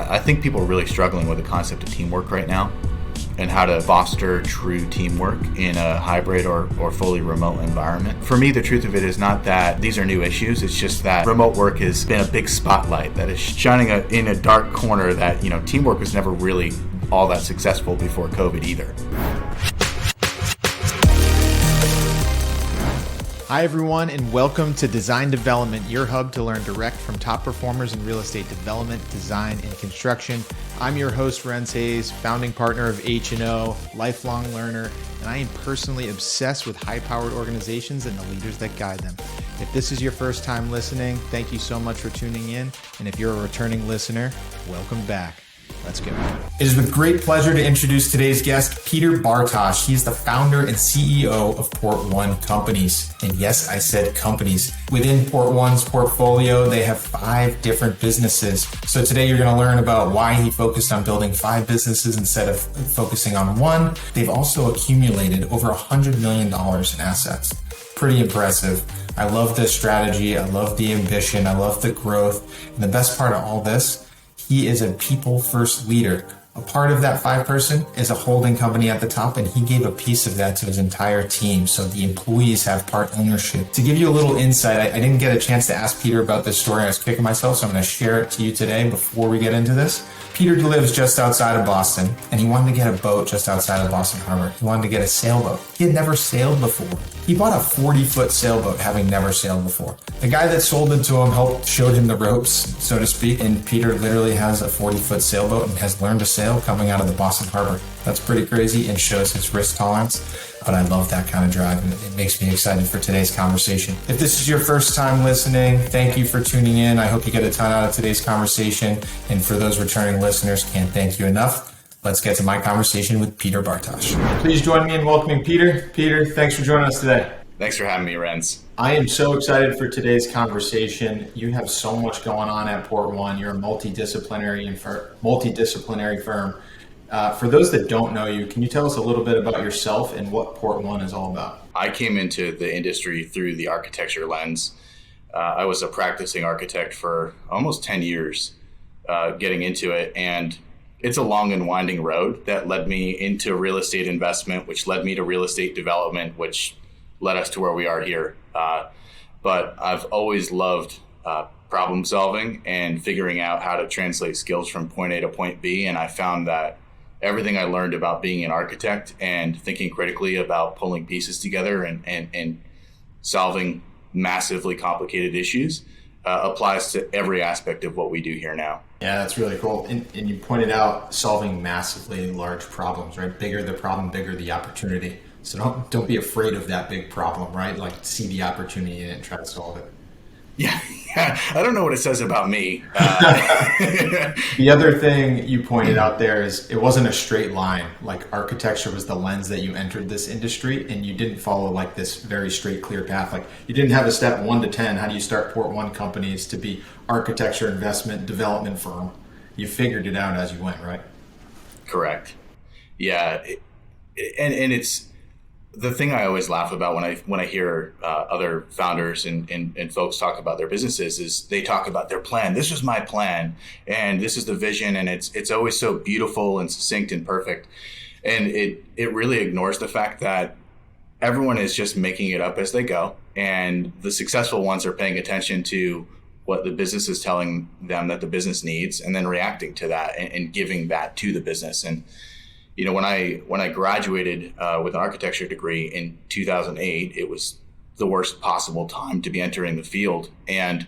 I think people are really struggling with the concept of teamwork right now and how to foster true teamwork in a hybrid or fully remote environment. For me, the truth of it is not that these are new issues. It's just that remote work has been a big spotlight that is shining in a dark corner that, teamwork was never really all that successful before COVID either. Hi, everyone, and welcome to Design Development, your hub to learn direct from top performers in real estate development, design, and construction. I'm your host, Rens Hayes, founding partner of H&O, lifelong learner, and I am personally obsessed with high-powered organizations and the leaders that guide them. If this is your first time listening, thank you so much for tuning in. And if you're a returning listener, welcome back. Let's go. It is with great pleasure to introduce today's guest, Peter Bartash. He's the founder and CEO of Port One Companies. And yes, I said companies. Within Port One's portfolio, they have 5 different businesses. So today you're going to learn about why he focused on building 5 businesses instead of focusing on one. They've also accumulated over $100 million in assets. Pretty impressive. I love this strategy. I love the ambition. I love the growth. And the best part of all this, he is a people-first leader. A part of that 5-person is a holding company at the top, and he gave a piece of that to his entire team, so the employees have part ownership. To give you a little insight, I didn't get a chance to ask Peter about this story. I was kicking myself, so I'm going to share it to you today before we get into this. Peter lives just outside of Boston, and he wanted to get a boat just outside of Boston Harbor. He wanted to get a sailboat. He had never sailed before. He bought a 40-foot sailboat, having never sailed before. The guy that sold it to him showed him the ropes, so to speak, and Peter literally has a 40-foot sailboat and has learned to sail coming out of the Boston Harbor. That's pretty crazy and shows his risk tolerance. But I love that kind of drive, and it makes me excited for today's conversation. If this is your first time listening, thank you for tuning in. I hope you get a ton out of today's conversation. And for those returning listeners, can't thank you enough. Let's get to my conversation with Peter Bartash. Please join me in welcoming Peter. Peter, thanks for joining us today. Thanks for having me, Rens. I am so excited for today's conversation. You have so much going on at Port One. You're a multidisciplinary firm. For those that don't know you, can you tell us a little bit about yourself and what Port One is all about? I came into the industry through the architecture lens. I was a practicing architect for almost 10 years, getting into it. And it's a long and winding road that led me into real estate investment, which led me to real estate development, which led us to where we are here. But I've always loved problem solving and figuring out how to translate skills from point A to point B. And I found that everything I learned about being an architect and thinking critically about pulling pieces together and solving massively complicated issues applies to every aspect of what we do here now. Yeah, that's really cool. And you pointed out solving massively large problems, right? Bigger the problem, bigger the opportunity. So don't be afraid of that big problem, right? Like see the opportunity in it and try to solve it. Yeah. I don't know what it says about me. The other thing you pointed out there is it wasn't a straight line. Like architecture was the lens that you entered this industry, and you didn't follow like this very straight, clear path. Like you didn't have a step 1 to 10. How do you start Port One Companies to be architecture investment development firm? You figured it out as you went, right? Correct. Yeah. And it's the thing I always laugh about when I hear other founders and folks talk about their businesses is they talk about their plan. This was my plan, and this is the vision, and it's always so beautiful and succinct and perfect. And it really ignores the fact that everyone is just making it up as they go, and the successful ones are paying attention to what the business is telling them that the business needs, and then reacting to that and giving that to the business. And when I graduated with an architecture degree in 2008, it was the worst possible time to be entering the field. And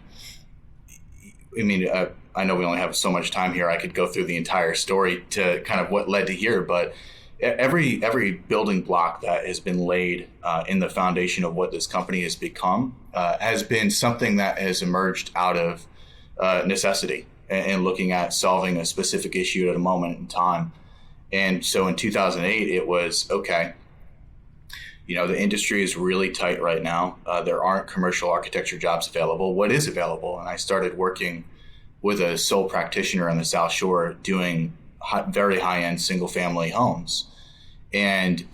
I know we only have so much time here. I could go through the entire story to kind of what led to here, but every building block that has been laid in the foundation of what this company has become has been something that has emerged out of necessity and looking at solving a specific issue at a moment in time. And so in 2008, it was, okay, the industry is really tight right now. There aren't commercial architecture jobs available. What is available? And I started working with a sole practitioner on the South Shore doing very high-end single-family homes. And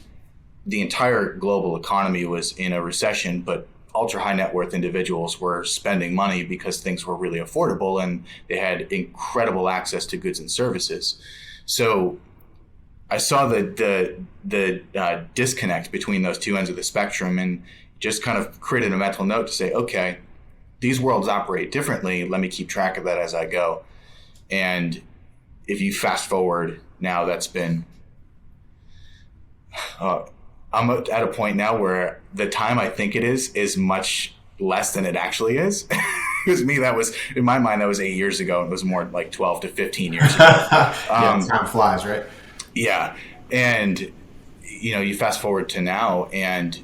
the entire global economy was in a recession, but ultra high net worth individuals were spending money because things were really affordable and they had incredible access to goods and services. So I saw the disconnect between those two ends of the spectrum and just kind of created a mental note to say, okay, these worlds operate differently. Let me keep track of that as I go. And if you fast forward now, that's been, I'm at a point now where the time I think it is much less than it actually is. Because me, that was, in my mind, that was 8 years ago. It was more like 12 to 15 years ago. Time flies, right? Yeah. And, you fast forward to now, and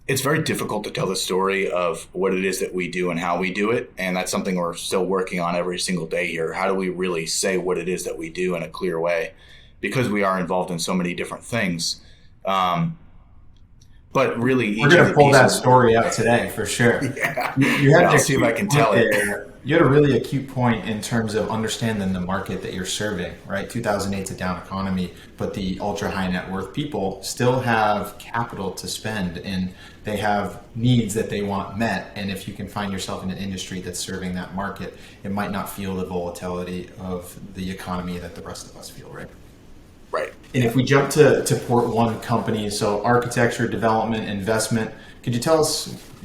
it's very difficult to tell the story of what it is that we do and how we do it. And that's something we're still working on every single day here. How do we really say what it is that we do in a clear way? Because we are involved in so many different things. But really, we're going to pull that story out today for sure. Yeah. I'll see if I can tell it. You had a really acute point in terms of understanding the market that you're serving, right? 2008's a down economy, but the ultra high net worth people still have capital to spend and they have needs that they want met. And if you can find yourself in an industry that's serving that market, it might not feel the volatility of the economy that the rest of us feel, right? Right. And if we jump to Port One companies, so architecture, development, investment, could you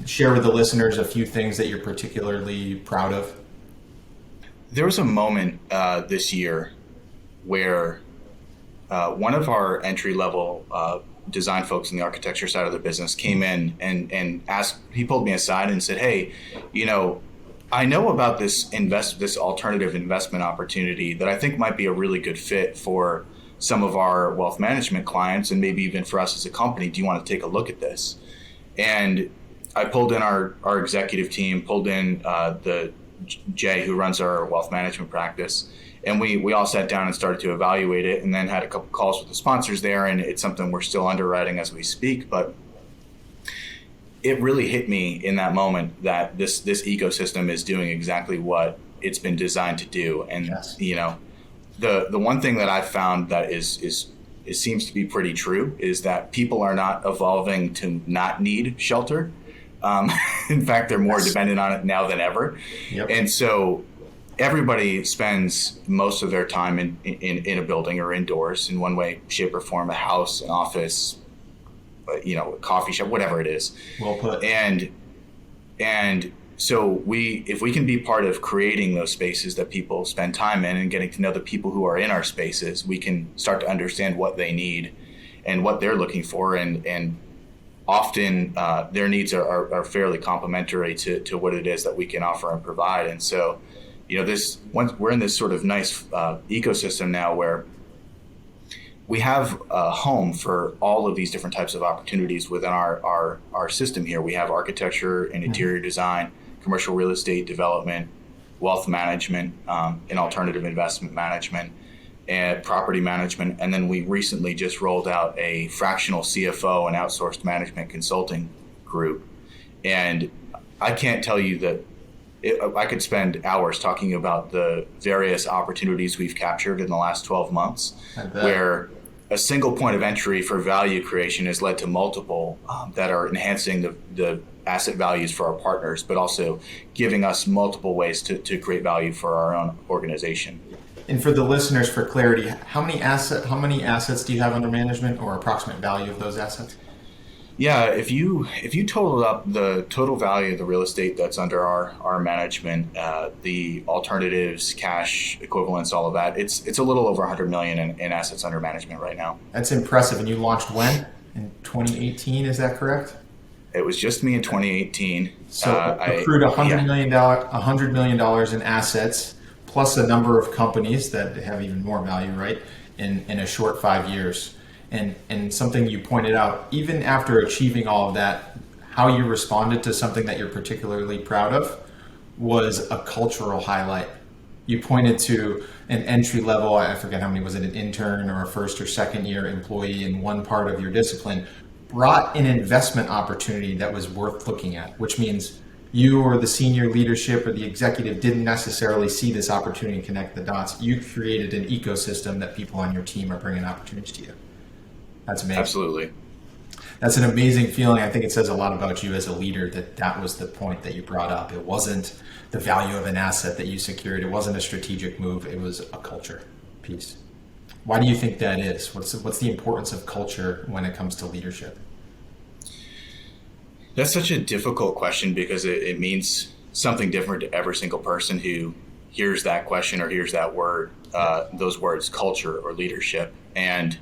share with the listeners a few things that you're particularly proud of? There was a moment this year where one of our entry-level design folks in the architecture side of the business came in and asked, he pulled me aside and said, hey, I know about this alternative investment opportunity that I think might be a really good fit for some of our wealth management clients and maybe even for us as a company. Do you want to take a look at this? And I pulled in our executive team, pulled in the Jay who runs our wealth management practice, and we all sat down and started to evaluate it, and then had a couple calls with the sponsors there, and it's something we're still underwriting as we speak. But it really hit me in that moment that this ecosystem is doing exactly what it's been designed to do. And yes. The one thing that I've found that it seems to be pretty true is that people are not evolving to not need shelter. In fact, they're more dependent on it now than ever. Yep. And so everybody spends most of their time in a building or indoors in one way, shape, or form, a house, an office, a coffee shop, whatever it is. Well put. And so if we can be part of creating those spaces that people spend time in and getting to know the people who are in our spaces, we can start to understand what they need and what they're looking for. And often their needs are fairly complementary to what it is that we can offer and provide. And so, we're in this sort of nice ecosystem now where we have a home for all of these different types of opportunities within our system here. We have architecture and interior design, commercial real estate development, wealth management, and alternative investment management, and property management. And then we recently just rolled out a fractional CFO and outsourced management consulting group. And I can't tell you that I could spend hours talking about the various opportunities we've captured in the last 12 months, where a single point of entry for value creation has led to multiple that are enhancing the asset values for our partners, but also giving us multiple ways to create value for our own organization. And for the listeners, for clarity, how many assets do you have under management, or approximate value of those assets? Yeah, if you totaled up the total value of the real estate that's under our management, the alternatives, cash equivalents, all of that, it's a little over 100 million in assets under management right now. That's impressive. And you launched when? In 2018, is that correct? It was just me in 2018. So accrued $100 million in assets, plus a number of companies that have even more value, right? In a short 5 years. And something you pointed out, even after achieving all of that, how you responded to something that you're particularly proud of was a cultural highlight. You pointed to an entry level, I forget how many, was it an intern or a first or second year employee in one part of your discipline, brought an investment opportunity that was worth looking at, which means you or the senior leadership or the executive didn't necessarily see this opportunity and connect the dots. You created an ecosystem that people on your team are bringing opportunities to you. That's amazing. Absolutely. That's an amazing feeling. I think it says a lot about you as a leader that was the point that you brought up. It wasn't the value of an asset that you secured. It wasn't a strategic move. It was a culture piece. Why do you think that is? What's the importance of culture when it comes to leadership? That's such a difficult question because it means something different to every single person who hears that question or hears that word, those words, culture or leadership. And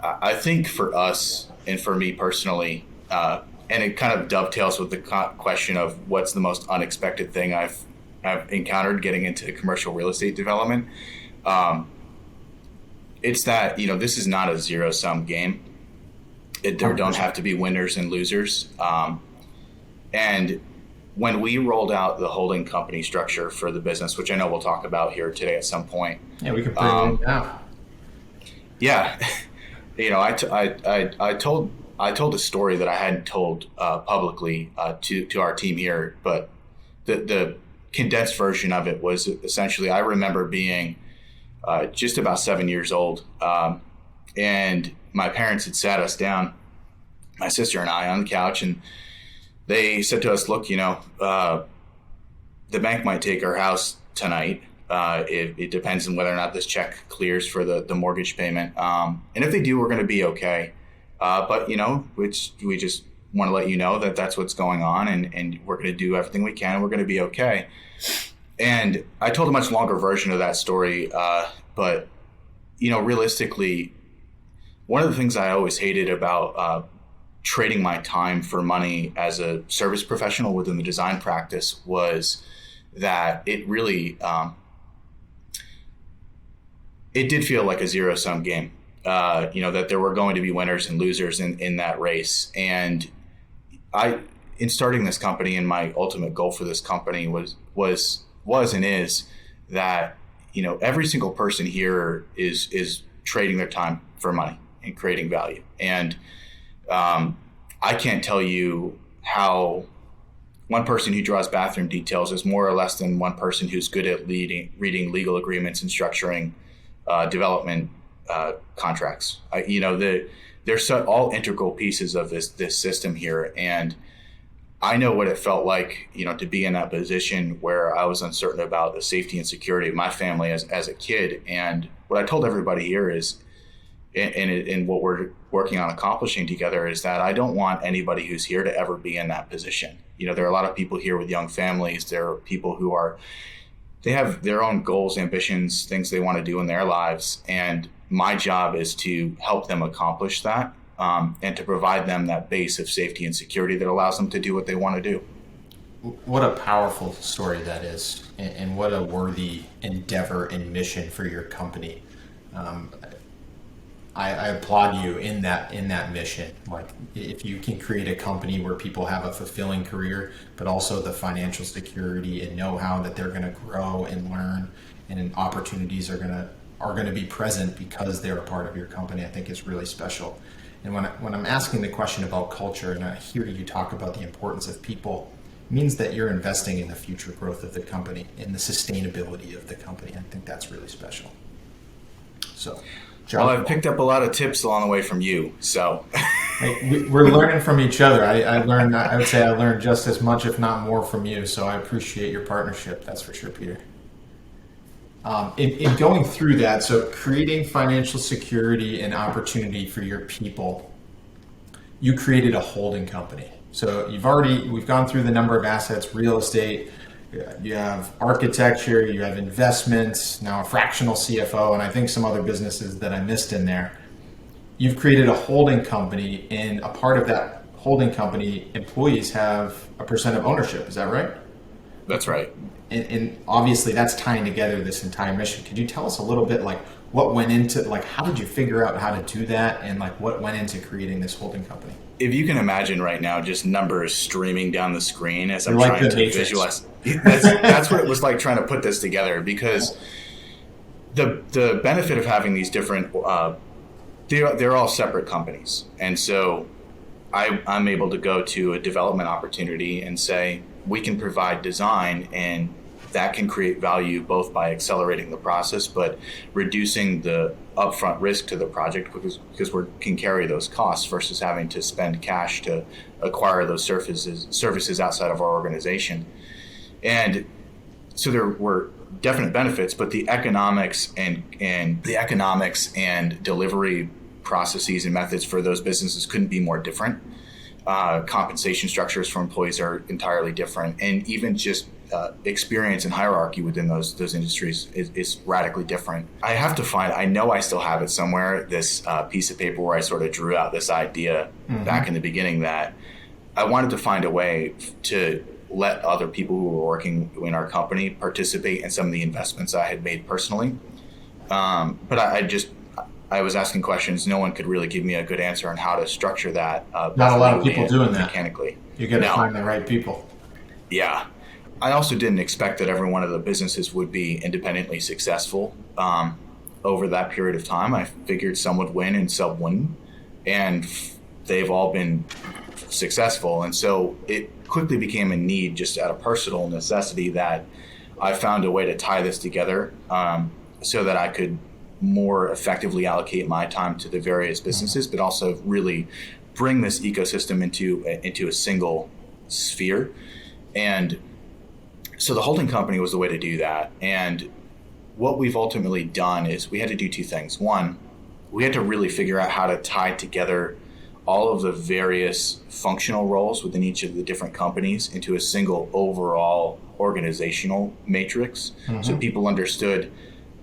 I think for us and for me personally, and it kind of dovetails with the question of what's the most unexpected thing I've encountered getting into commercial real estate development. It's that, this is not a zero-sum game. There don't have to be winners and losers. And when we rolled out the holding company structure for the business, which I know we'll talk about here today at some point. Yeah, we can put it in now. Yeah. I told a story that I hadn't told publicly to our team here, but the condensed version of it was essentially I remember being just about 7 years old, and my parents had sat us down, my sister and I, on the couch, and they said to us, "Look, the bank might take our house tonight. It depends on whether or not this check clears for the mortgage payment. And if they do, we're going to be okay. But we just want to let you know that that's what's going on, and we're going to do everything we can, and we're going to be okay." And I told a much longer version of that story. But realistically, one of the things I always hated about trading my time for money as a service professional within the design practice was that it really, it did feel like a zero-sum game, that there were going to be winners and losers in that race. And in starting this company, and my ultimate goal for this company was and is that, every single person here is trading their time for money and creating value. And I can't tell you how one person who draws bathroom details is more or less than one person who's good at reading legal agreements and structuring development contracts. They're all integral pieces of this system here. And I know what it felt like, to be in that position where I was uncertain about the safety and security of my family as a kid. And what I told everybody here is, and what we're working on accomplishing together, is that I don't want anybody who's here to ever be in that position. There are a lot of people here with young families. There are people who they have their own goals, ambitions, things they want to do in their lives. And my job is to help them accomplish that, and to provide them that base of safety and security that allows them to do what they want to do. What a powerful story that is, and what a worthy endeavor and mission for your company. I applaud you in that mission. Like, if you can create a company where people have a fulfilling career, but also the financial security and know-how that they're going to grow and learn, and opportunities are going to be present because they're a part of your company, I think is really special. And when I'm asking the question about culture, and I hear you talk about the importance of people, it means that you're investing in the future growth of the company and the sustainability of the company. I think that's really special. So. Well, I've picked up a lot of tips along the way from you, so. We're learning from each other. I would say I learned just as much, if not more, from you. So I appreciate your partnership. That's for sure, Peter. In going through that, so creating financial security and opportunity for your people, you created a holding company. So we've gone through the number of assets, real estate, you have architecture, you have investments, now a fractional CFO, and I think some other businesses that I missed in there. You've created a holding company, and a part of that holding company, employees have a percent of ownership. Is that right? That's right. And obviously that's tying together this entire mission. Could you tell us a little bit, like, what went into, like, how did you figure out how to do that, and like what went into creating this holding company? If you can imagine right now, just numbers streaming down the screen as I'm like trying to visualize. That's what it was like trying to put this together, because the benefit of having these different, they're all separate companies. And so I'm able to go to a development opportunity and say, we can provide design and that can create value both by accelerating the process, but reducing the upfront risk to the project because we can carry those costs versus having to spend cash to acquire those services outside of our organization. And so there were definite benefits, but the economics and delivery processes and methods for those businesses couldn't be more different. Compensation structures for employees are entirely different, and even just experience and hierarchy within those industries is radically different. I know I still have it somewhere, this piece of paper where I sort of drew out this idea back in the beginning that I wanted to find a way to let other people who were working in our company participate in some of the investments I had made personally. But I was asking questions. No one could really give me a good answer on how to structure that. Not a lot of people doing that. Mechanically. You got to find the right people. Yeah. I also didn't expect that every one of the businesses would be independently successful over that period of time. I figured some would win and some wouldn't. And they've all been successful. And so it quickly became a need, just out of personal necessity, that I found a way to tie this together so that I could more effectively allocate my time to the various businesses, but also really bring this ecosystem into a single sphere. And so the holding company was the way to do that. And what we've ultimately done is we had to do two things. One, we had to really figure out how to tie together all of the various functional roles within each of the different companies into a single overall organizational matrix. So people understood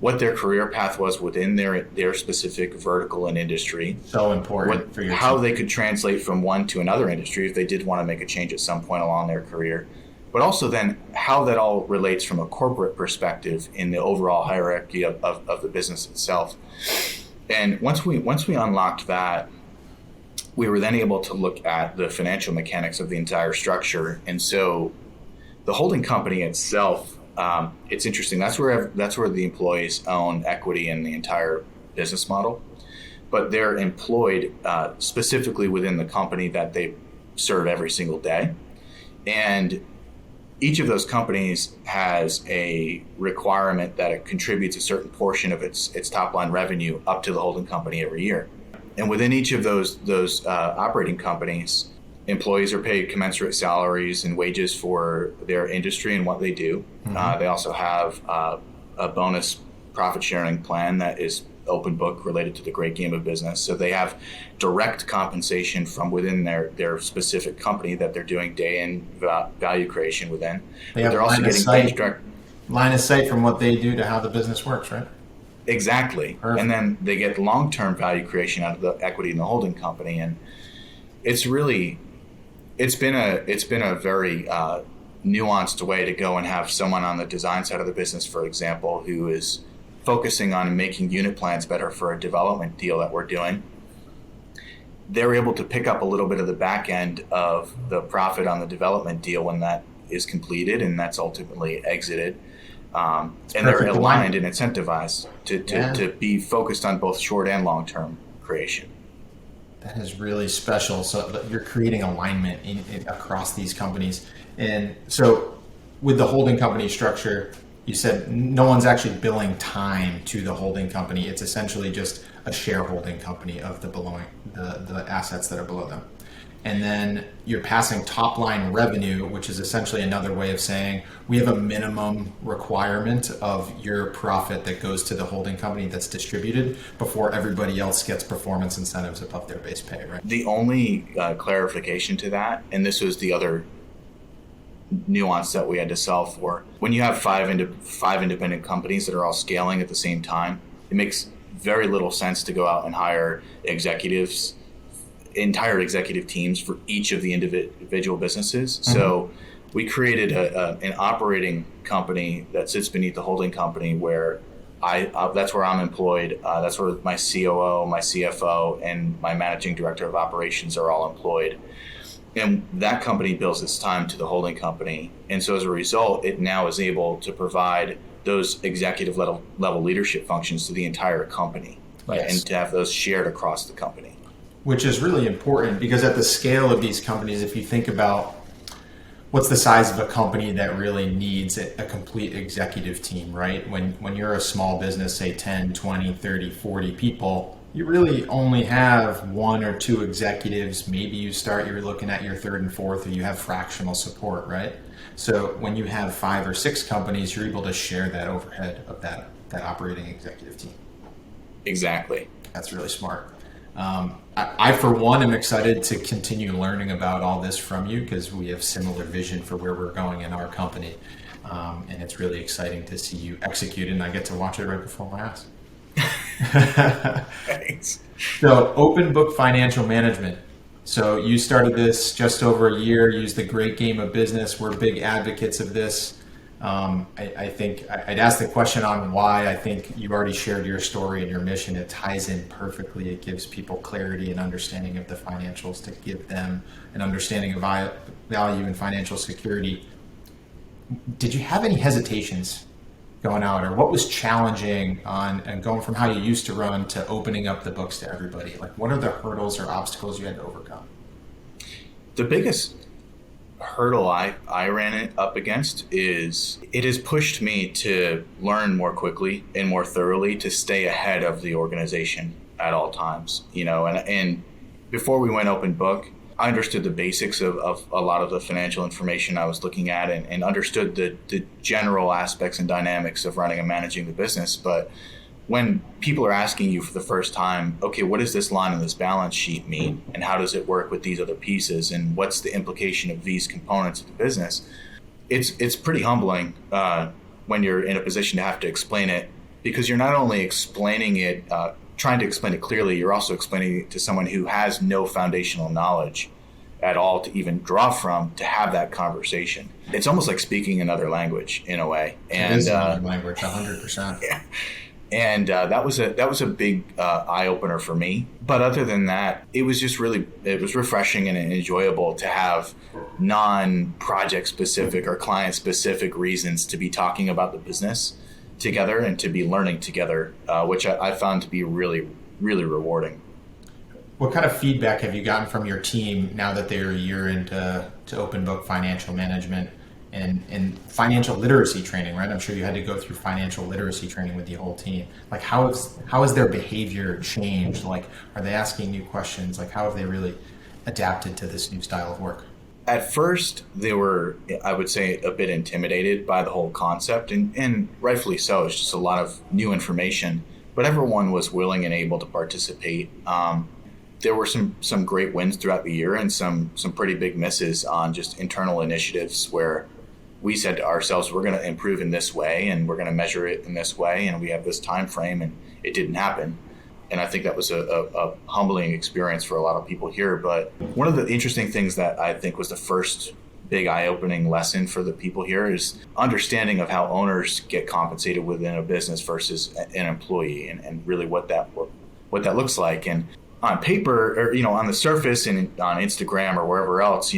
what their career path was within their specific vertical and industry. So important for your how team. They could translate from one to another industry if they did want to make a change at some point along their career. But also then how that all relates from a corporate perspective in the overall hierarchy of the business itself. And once we unlocked that, we were then able to look at the financial mechanics of the entire structure. And so the holding company itself, it's interesting. That's where the employees own equity in the entire business model, but they're employed specifically within the company that they serve every single day. And each of those companies has a requirement that it contributes a certain portion of its top line revenue up to the holding company every year. And within each of those operating companies, employees are paid commensurate salaries and wages for their industry and what they do. They also have a bonus profit sharing plan that is open book related to the great game of business. So they have direct compensation from within their specific company that they're doing day in value creation within. They're also getting paid direct line of sight from what they do to how the business works, right? Exactly. Perfect. And then they get long-term value creation out of the equity in the holding company. And it's been a very nuanced way to go and have someone on the design side of the business, for example, who is focusing on making unit plans better for a development deal that we're doing. They're able to pick up a little bit of the back end of the profit on the development deal when that is completed and that's ultimately exited. And they're aligned and incentivized to be focused on both short and long-term creation. That is really special. So you're creating alignment across these companies. And so with the holding company structure, you said no one's actually billing time to the holding company. It's essentially just a shareholding company of the assets that are below them. And then you're passing top line revenue, which is essentially another way of saying we have a minimum requirement of your profit that goes to the holding company that's distributed before everybody else gets performance incentives above their base pay, right? The only clarification to that, and this was the other nuance that we had to solve for, when you have five independent companies that are all scaling at the same time, it makes very little sense to go out and hire entire executive teams for each of the individual businesses. Mm-hmm. So we created an operating company that sits beneath the holding company where that's where I'm employed. That's where my COO, my CFO, and my managing director of operations are all employed. And that company bills its time to the holding company. And so as a result, it now is able to provide those executive level leadership functions to the entire company. Yes. And to have those shared across the company. Which is really important because at the scale of these companies, if you think about what's the size of a company that really needs a complete executive team, right? When you're a small business, say 10, 20, 30, 40 people, you really only have one or two executives. Maybe you're looking at your third and fourth, or you have fractional support, right? So when you have 5 or 6 companies, you're able to share that overhead of that operating executive team. Exactly. That's really smart. I, for one, am excited to continue learning about all this from you, because we have similar vision for where we're going in our company. And it's really exciting to see you execute, and I get to watch it right before my eyes. Thanks. So, open book financial management. So you started this just over a year, used the great game of business. We're big advocates of this. I think I'd ask the question on why. I think you already shared your story and your mission. It ties in perfectly. It gives people clarity and understanding of the financials to give them an understanding of value and financial security. Did you have any hesitations going out, or what was challenging and going from how you used to run to opening up the books to everybody? Like, what are the hurdles or obstacles you had to overcome? The biggest hurdle I ran it up against is it has pushed me to learn more quickly and more thoroughly to stay ahead of the organization at all times. And before we went open book, I understood the basics of a lot of the financial information I was looking at, and understood the general aspects and dynamics of running and managing the business. But when people are asking you for the first time, okay, what does this line in this balance sheet mean? And how does it work with these other pieces? And what's the implication of these components of the business? It's pretty humbling when you're in a position to have to explain it, because you're not only explaining it, trying to explain it clearly, you're also explaining it to someone who has no foundational knowledge at all to even draw from to have that conversation. It's almost like speaking another language in a way. And it is another language, 100%. Yeah. And that was a big eye opener for me. But other than that, it was refreshing and enjoyable to have non-project specific or client specific reasons to be talking about the business together and to be learning together, which I found to be really, really rewarding. What kind of feedback have you gotten from your team now that they're a year into open book financial management and financial literacy training, right? I'm sure you had to go through financial literacy training with the whole team. Like, how has their behavior changed? Like, are they asking new questions? Like, how have they really adapted to this new style of work? At first, they were, I would say, a bit intimidated by the whole concept, and rightfully so. It's just a lot of new information, but everyone was willing and able to participate. There were some great wins throughout the year, and some pretty big misses on just internal initiatives where we said to ourselves, we're going to improve in this way, and we're going to measure it in this way, and we have this time frame, and it didn't happen. And I think that was a humbling experience for a lot of people here. But one of the interesting things that I think was the first big eye-opening lesson for the people here is understanding of how owners get compensated within a business versus an employee, and really what that looks like. And on paper, or on the surface and on Instagram or wherever else,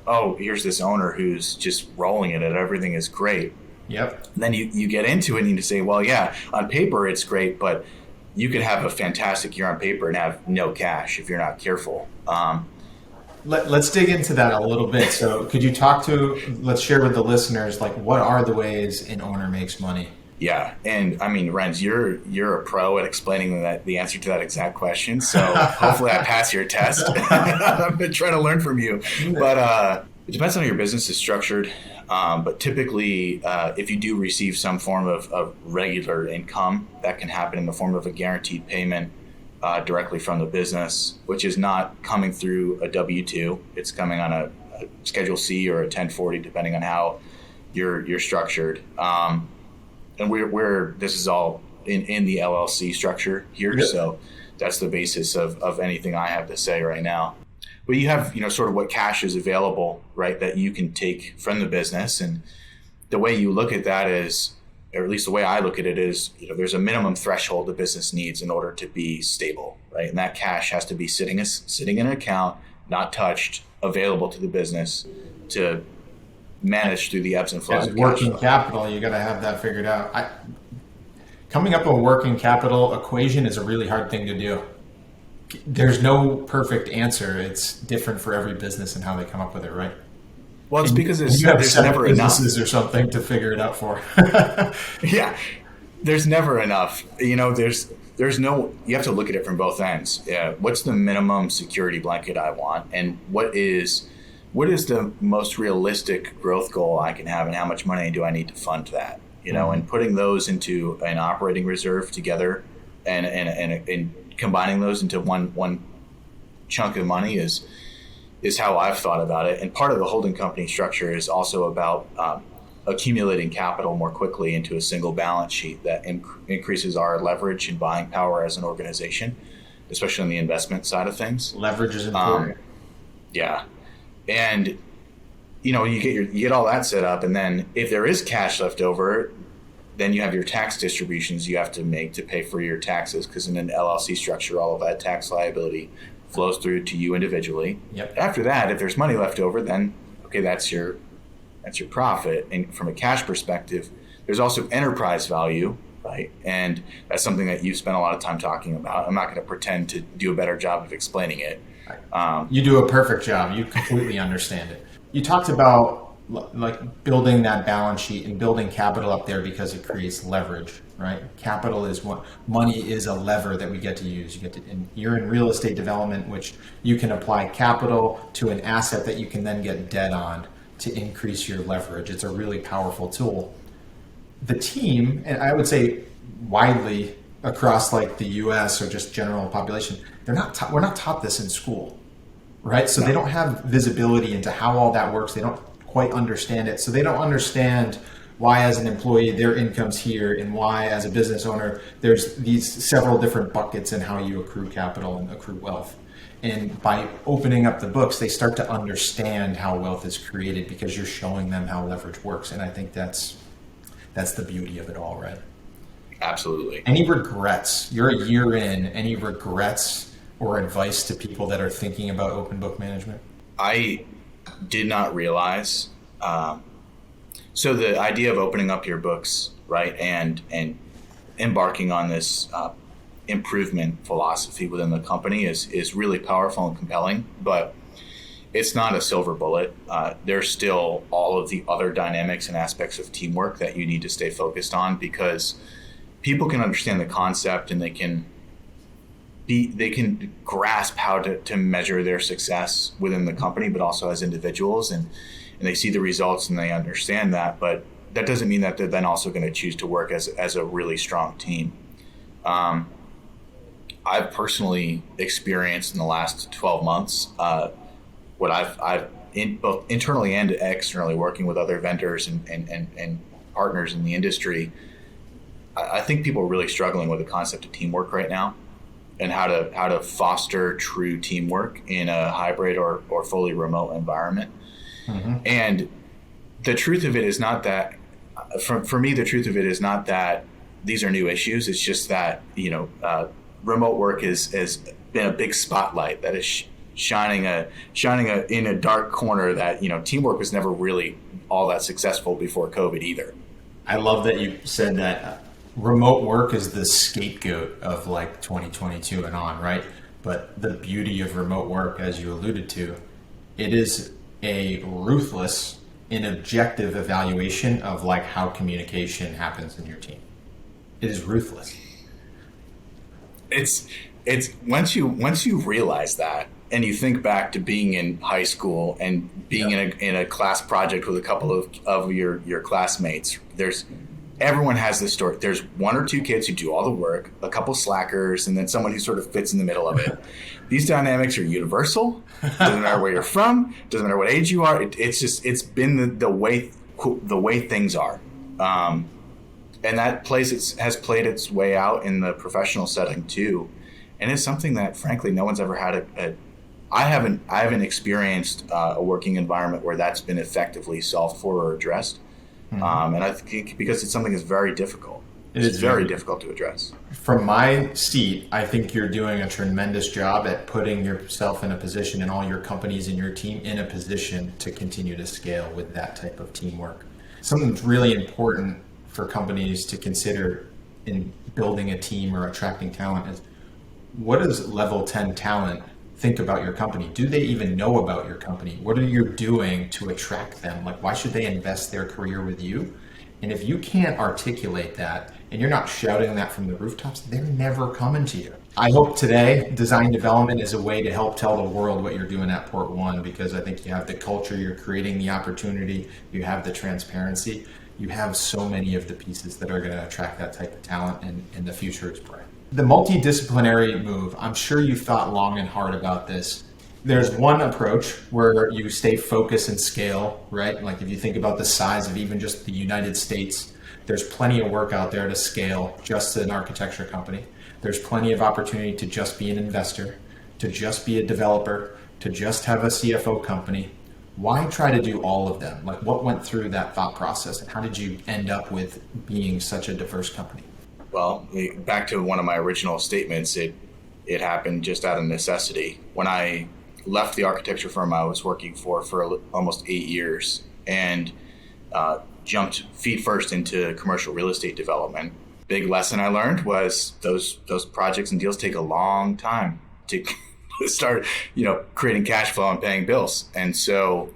oh, here's this owner who's just rolling it and everything is great. Yep. And then you get into it and you say, well, yeah, on paper it's great, but you could have a fantastic year on paper and have no cash if you're not careful. Let's dig into that a little bit. So could you let's share with the listeners, like, what are the ways an owner makes money? Yeah. And I mean, Rens, you're a pro at explaining the answer to that exact question. So hopefully I pass your test. I've been trying to learn from you. But it depends on how your business is structured. But typically, if you do receive some form of regular income, that can happen in the form of a guaranteed payment directly from the business, which is not coming through a W-2. It's coming on a Schedule C or a 1040, depending on how you're structured. And this is all in the LLC structure here. Yep. So that's the basis of anything I have to say right now. But you have, sort of what cash is available, right, that you can take from the business. And the way you look at that is, or at least the way I look at it is, there's a minimum threshold the business needs in order to be stable, right? And that cash has to be sitting in an account, not touched, available to the business to manage through the ebbs and flows of working capital. You got to have that figured out. Coming up with a working capital equation is a really hard thing to do. There's no perfect answer. It's different for every business and how they come up with it, right? Well, it's because you have there's 7 never enough. businesses or something to figure it out for. Yeah, there's never enough. There's no. You have to look at it from both ends. Yeah, what's the minimum security blanket I want, and what is the most realistic growth goal I can have, and how much money do I need to fund that? And putting those into an operating reserve together, and combining those into one chunk of money is how I've thought about it. And part of the holding company structure is also about accumulating capital more quickly into a single balance sheet that increases our leverage and buying power as an organization, especially on the investment side of things. Leverage is important. Yeah. And you get all that set up, and then if there is cash left over, then you have your tax distributions you have to make to pay for your taxes, because in an LLC structure, all of that tax liability flows through to you individually. Yep. After that, if there's money left over, then okay, that's your profit. And from a cash perspective, there's also enterprise value, right? And that's something that you've spent a lot of time talking about. I'm not going to pretend to do a better job of explaining it. You do a perfect job. You completely understand it. You talked about like building that balance sheet and building capital up there because it creates leverage, right? Capital is what money is, a lever that we get to use. And you're in real estate development, which you can apply capital to an asset that you can then get debt on to increase your leverage. It's a really powerful tool. The team, and I would say widely across like the US or just general population, we're not taught this in school, right? So they don't have visibility into how all that works. They don't quite understand it. So they don't understand why as an employee their income's here, and why as a business owner there's these several different buckets in how you accrue capital and accrue wealth. And by opening up the books, they start to understand how wealth is created because you're showing them how leverage works. And I think that's the beauty of it all, right? Absolutely. Any regrets? You're a year in. Any regrets or advice to people that are thinking about open book management? I did not realize. So the idea of opening up your books, right, and embarking on this improvement philosophy within the company is really powerful and compelling, but it's not a silver bullet. There's still all of the other dynamics and aspects of teamwork that you need to stay focused on, because people can understand the concept and they can grasp how to measure their success within the company, but also as individuals, and they see the results and they understand that, but that doesn't mean that they're then also going to choose to work as a really strong team. I've personally experienced in the last 12 months what I've both internally and externally, working with other vendors and partners in the industry. I think people are really struggling with the concept of teamwork right now, and how to foster true teamwork in a hybrid or fully remote environment. Mm-hmm. And the truth of it is not that, for me, the truth of it is not that these are new issues. It's just that, remote work has been a big spotlight that is shining in a dark corner that, teamwork was never really all that successful before COVID either. I love that you said that. Remote work is the scapegoat of like 2022 and on, right? But the beauty of remote work, as you alluded to, it is a ruthless and objective evaluation of like how communication happens in your team. It is ruthless. It's once you realize that, and you think back to being in high school and being in a class project with a couple of your classmates, everyone has this story. There's one or two kids who do all the work, a couple slackers, and then someone who sort of fits in the middle of it. These dynamics are universal. Doesn't matter where you're from. Doesn't matter what age you are. It's been the way things are, and that has played its way out in the professional setting too. And it's something that, frankly, no one's ever had I haven't experienced a working environment where that's been effectively solved for or addressed. Mm-hmm. And I think because it's something that's very difficult. It's very difficult to address. From my seat, I think you're doing a tremendous job at putting yourself in a position, and all your companies and your team in a position to continue to scale with that type of teamwork. Something that's really important for companies to consider in building a team or attracting talent is, what does level 10 talent think about your company? Do they even know about your company? What are you doing to attract them? Like, why should they invest their career with you? And if you can't articulate that and you're not shouting that from the rooftops, they're never coming to you. I hope today design development is a way to help tell the world what you're doing at Port One, because I think you have the culture, you're creating the opportunity, you have the transparency, you have so many of the pieces that are going to attract that type of talent, and the future is bright. The multidisciplinary move, I'm sure you've thought long and hard about this. There's one approach where you stay focused and scale, right? Like if you think about the size of even just the United States, there's plenty of work out there to scale just an architecture company. There's plenty of opportunity to just be an investor, to just be a developer, to just have a CFO company. Why try to do all of them? Like, what went through that thought process, and how did you end up with being such a diverse company? Well, back to one of my original statements, it happened just out of necessity. When I left the architecture firm I was working for almost 8 years and jumped feet first into commercial real estate development, big lesson I learned was those projects and deals take a long time to start, creating cash flow and paying bills. And so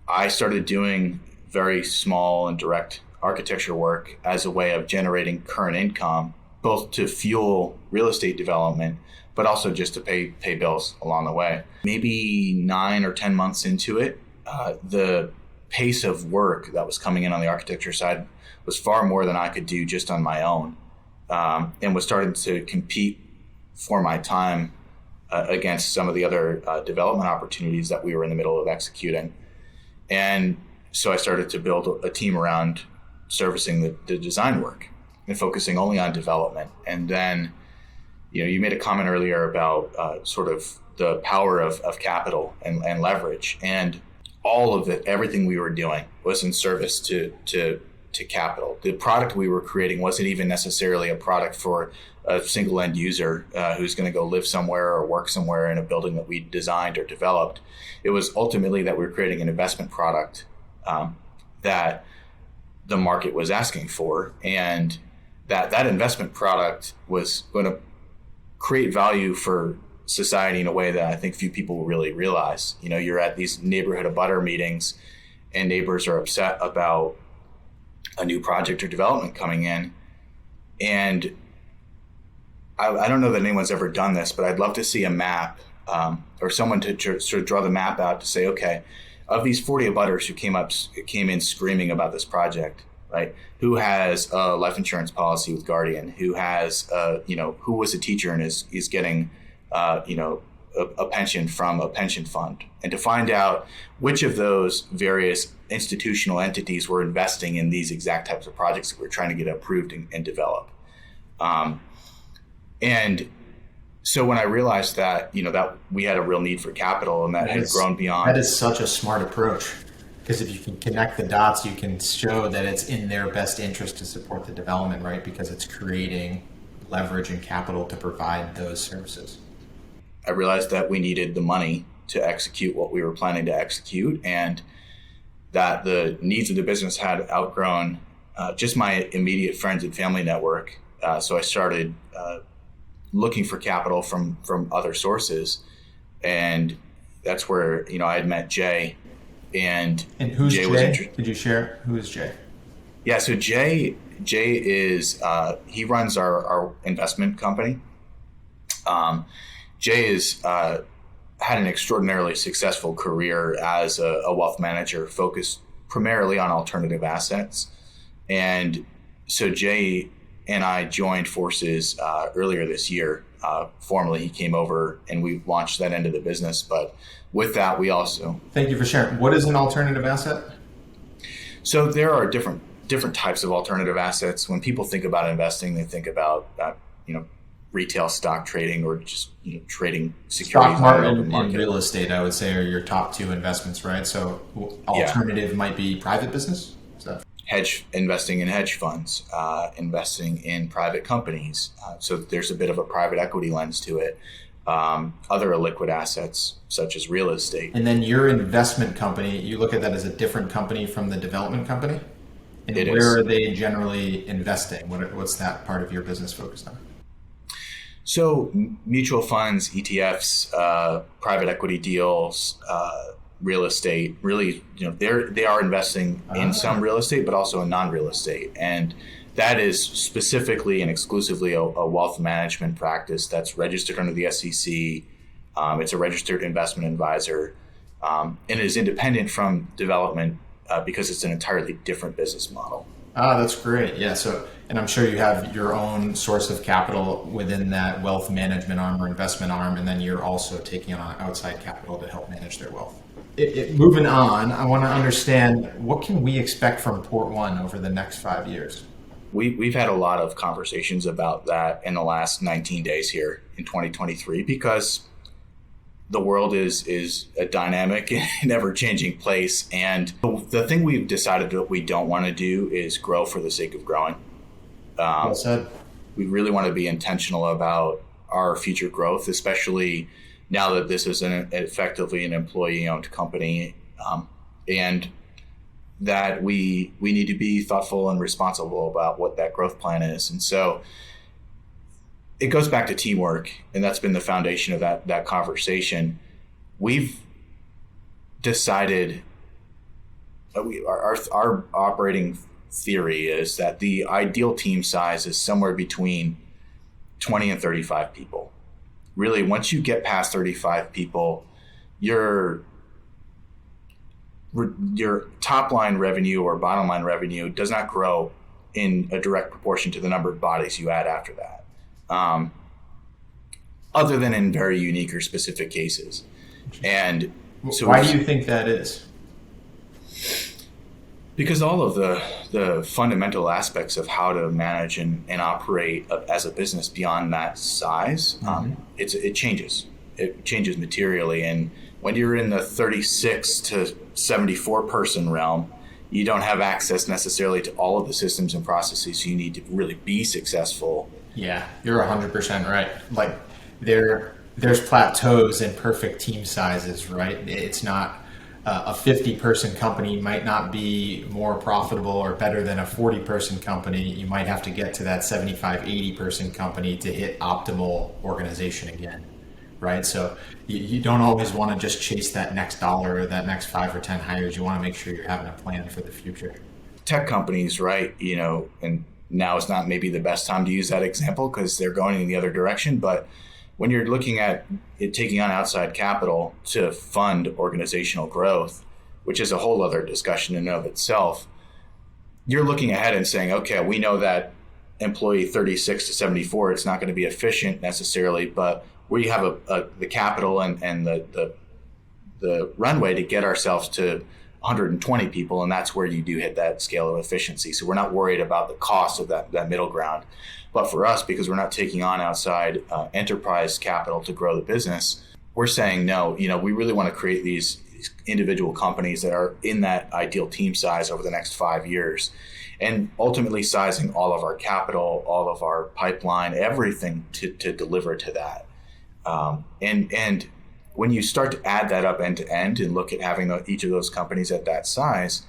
I started doing very small and direct architecture work as a way of generating current income, both to fuel real estate development, but also just to pay bills along the way. Maybe 9 or 10 months into it, the pace of work that was coming in on the architecture side was far more than I could do just on my own, and was starting to compete for my time against some of the other development opportunities that we were in the middle of executing. And so I started to build a team around servicing the design work and focusing only on development. And then, you made a comment earlier about sort of the power of capital and leverage, and all of it, everything we were doing was in service to capital. The product we were creating wasn't even necessarily a product for a single end user who's going to go live somewhere or work somewhere in a building that we designed or developed. It was ultimately that we were creating an investment product that the market was asking for, and that investment product was going to create value for society in a way that I think few people really realize. You're at these neighborhood abutter meetings and neighbors are upset about a new project or development coming in. And I don't know that anyone's ever done this, but I'd love to see a map or someone to sort of draw the map out to say, okay, of these 40 abutters who came in screaming about this project, right? Who has a life insurance policy with Guardian? Who has, who was a teacher and is getting, a pension from a pension fund? And to find out which of those various institutional entities were investing in these exact types of projects that we're trying to get approved and develop. And so when I realized that, that we had a real need for capital and that had grown beyond. That is such a smart approach, because if you can connect the dots, you can show that it's in their best interest to support the development, right? Because it's creating leverage and capital to provide those services. I realized that we needed the money to execute what we were planning to execute, and that the needs of the business had outgrown just my immediate friends and family network. So I started looking for capital from other sources, and that's where I had met Jay, and who's Jay? Did you share who is Jay? Yeah, so Jay is he runs our investment company. Jay is had an extraordinarily successful career as a wealth manager focused primarily on alternative assets, and so Jay and I joined forces earlier this year. Formally, he came over and we launched that end of the business. But with that, we also... Thank you for sharing. What is an alternative asset? So there are different types of alternative assets. When people think about investing, they think about retail stock trading or just trading securities. Stock market and real estate, I would say, are your top two investments, right? So alternative might be private business? Investing in hedge funds, investing in private companies. So there's a bit of a private equity lens to it. Other illiquid assets such as real estate. And then your investment company, you look at that as a different company from the development company? And where are they generally investing? What's that part of your business focused on? So mutual funds, ETFs, private equity deals, real estate, really, they are investing in some real estate, but also in non-real estate. And that is specifically and exclusively a wealth management practice that's registered under the SEC. It's a registered investment advisor, and it is independent from development because it's an entirely different business model. That's great. Yeah. So, and I'm sure you have your own source of capital within that wealth management arm or investment arm, and then you're also taking on outside capital to help manage their wealth. Moving on, I want to understand, what can we expect from Port One over the next 5 years? We've had a lot of conversations about that in the last 19 days here in 2023, because the world is a dynamic and ever-changing place. And the thing we've decided that we don't want to do is grow for the sake of growing. Well said. We really want to be intentional about our future growth, especially now that this is effectively an employee-owned company, and that we need to be thoughtful and responsible about what that growth plan is. And so it goes back to teamwork, and that's been the foundation of that conversation. We've decided, our operating theory is that the ideal team size is somewhere between 20 and 35 people. Really, once you get past 35 people, your top line revenue or bottom line revenue does not grow in a direct proportion to the number of bodies you add after that. Other than in very unique or specific cases. And so why do you think that is? Because all of the fundamental aspects of how to manage and operate as a business beyond that size, it changes. It changes materially. And when you're in the 36 to 74 person realm, you don't have access necessarily to all of the systems and processes you need to really be successful. Yeah, you're 100% right. Like there's plateaus in perfect team sizes, right? It's not a 50-person company might not be more profitable or better than a 40-person company. You might have to get to that 75, 80-person company to hit optimal organization again, right? So you don't always want to just chase that next dollar or that next 5 or 10 hires. You want to make sure you're having a plan for the future. Tech companies, right? And now is not maybe the best time to use that example because they're going in the other direction. But when you're looking at it, taking on outside capital to fund organizational growth, which is a whole other discussion in and of itself, you're looking ahead and saying, okay, we know that employee 36 to 74, it's not going to be efficient necessarily, but we have the capital and the runway to get ourselves to 120 people, and that's where you do hit that scale of efficiency. So we're not worried about the cost of that middle ground. But for us, because we're not taking on outside enterprise capital to grow the business, we're saying no. We really want to create these individual companies that are in that ideal team size over the next 5 years, and ultimately sizing all of our capital, all of our pipeline, everything to deliver to that. And when you start to add that up end to end and look at having each of those companies at that size,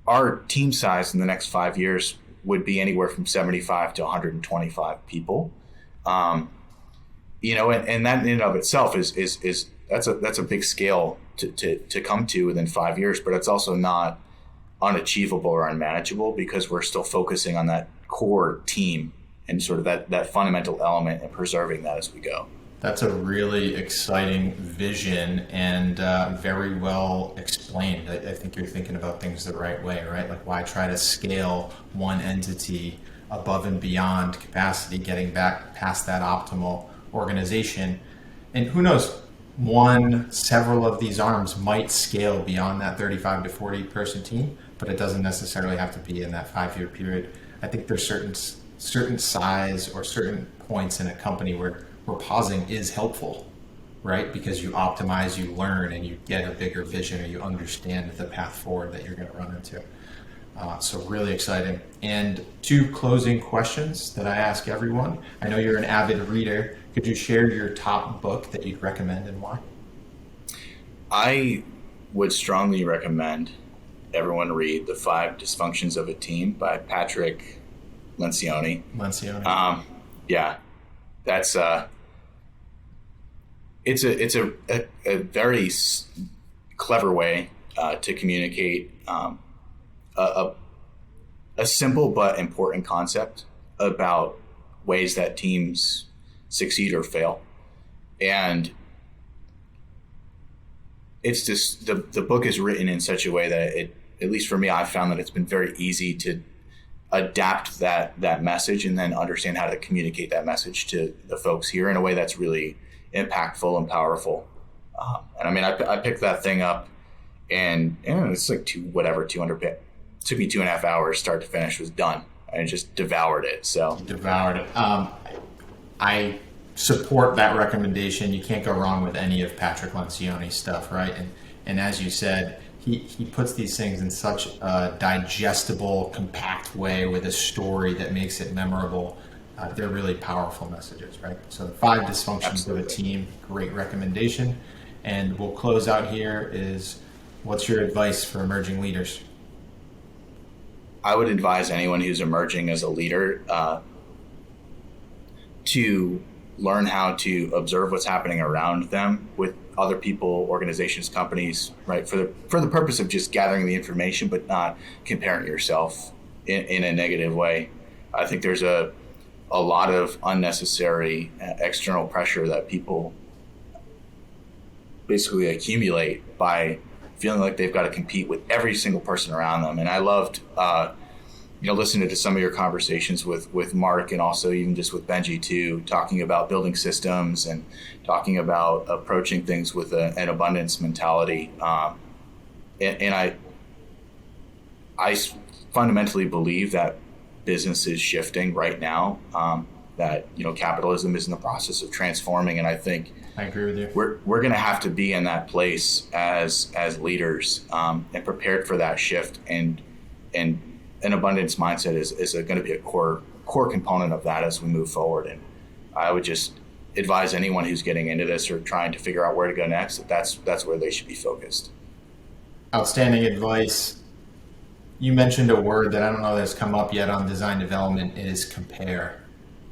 our team size in the next 5 years would be anywhere from 75 to 125 people. And that in and of itself is that's a big scale to come to within 5 years, but it's also not unachievable or unmanageable because we're still focusing on that core team and sort of that fundamental element and preserving that as we go. That's a really exciting vision and very well explained. I think you're thinking about things the right way, right? Like, why try to scale one entity above and beyond capacity, getting back past that optimal organization? And who knows, several of these arms might scale beyond that 35 to 40 person team, but it doesn't necessarily have to be in that 5 year period. I think there's certain size or certain points in a company where pausing is helpful, right? Because you optimize, you learn, and you get a bigger vision, or you understand the path forward that you're going to run into. So really exciting. And 2 closing questions that I ask everyone. I know you're an avid reader. Could you share your top book that you'd recommend and why? I would strongly recommend everyone read The 5 Dysfunctions of a Team by Patrick Lencioni. Lencioni. Yeah. That's it's a very clever way to communicate a simple but important concept about ways that teams succeed or fail. And it's just the book is written in such a way that it, at least for me, I've found that it's been very easy to adapt that message and then understand how to communicate that message to the folks here in a way that's really impactful and powerful. And I mean, I picked that thing up, and it's like 200 it took me 2.5 hours start to finish, was done. I just devoured it. So devoured it. I support that recommendation. You can't go wrong with any of Patrick Lencioni's stuff, right? And as you said, he puts these things in such a digestible, compact way with a story that makes it memorable. They're really powerful messages, right? So the 5 dysfunctions Absolutely. Of a team, great recommendation. And we'll close out here is, what's your advice for emerging leaders? I would advise anyone who's emerging as a leader to learn how to observe what's happening around them with other people, organizations, companies, right? For the purpose of just gathering the information, but not comparing yourself in a negative way. I think there's a lot of unnecessary external pressure that people basically accumulate by feeling like they've got to compete with every single person around them. And I loved, listening to some of your conversations with Mark, and also even just with Benji too, talking about building systems and talking about approaching things with an abundance mentality. And I fundamentally believe that business is shifting right now, that, capitalism is in the process of transforming. And I think I agree with you. We're going to have to be in that place as leaders, and prepared for that shift. And an abundance mindset is going to be a core component of that as we move forward. And I would just advise anyone who's getting into this or trying to figure out where to go next, that's where they should be focused. Outstanding advice. You mentioned a word that I don't know that's come up yet on design development, is compare,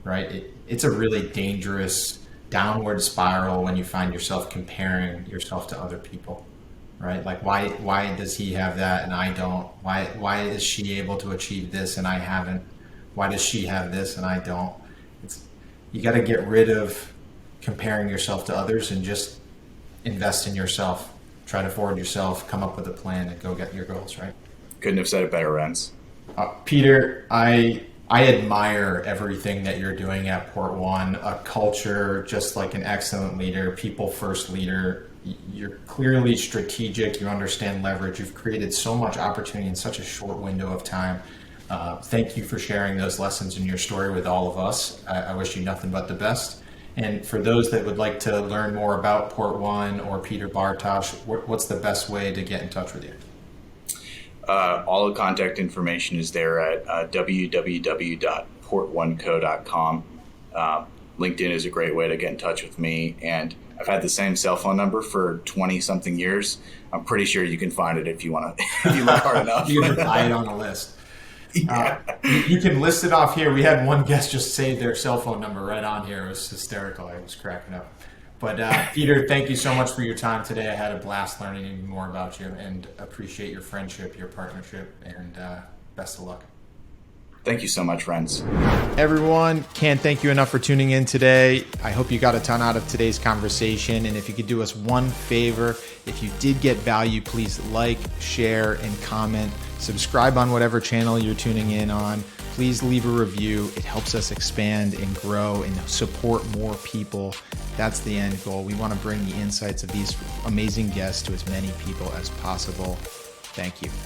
right? It's a really dangerous downward spiral when you find yourself comparing yourself to other people, right? Like, why does he have that and I don't? Why is she able to achieve this and I haven't? Why does she have this and I don't? You got to get rid of comparing yourself to others and just invest in yourself. Try to forward yourself, come up with a plan, and go get your goals, right? Couldn't have said it better, Rens. Peter, I admire everything that you're doing at Port One, a culture just like an excellent leader, people first leader. You're clearly strategic. You understand leverage. You've created so much opportunity in such a short window of time. Thank you for sharing those lessons in your story with all of us. I wish you nothing but the best. And for those that would like to learn more about Port One or Peter Bartash, what's the best way to get in touch with you? All the contact information is there at www.portoneco.com. LinkedIn is a great way to get in touch with me, and I've had the same cell phone number for 20-something years. I'm pretty sure you can find it if you want to, if you look hard enough. You can buy it on a list. Yeah. You can list it off here. We had one guest just say their cell phone number right on here. It was hysterical. I was cracking up. But Peter, thank you so much for your time today. I had a blast learning even more about you, and appreciate your friendship, your partnership, and best of luck. Thank you so much, Rens. Everyone, can't thank you enough for tuning in today. I hope you got a ton out of today's conversation. And if you could do us one favor, if you did get value, please like, share, and comment. Subscribe on whatever channel you're tuning in on. Please leave a review. It helps us expand and grow and support more people. That's the end goal. We want to bring the insights of these amazing guests to as many people as possible. Thank you.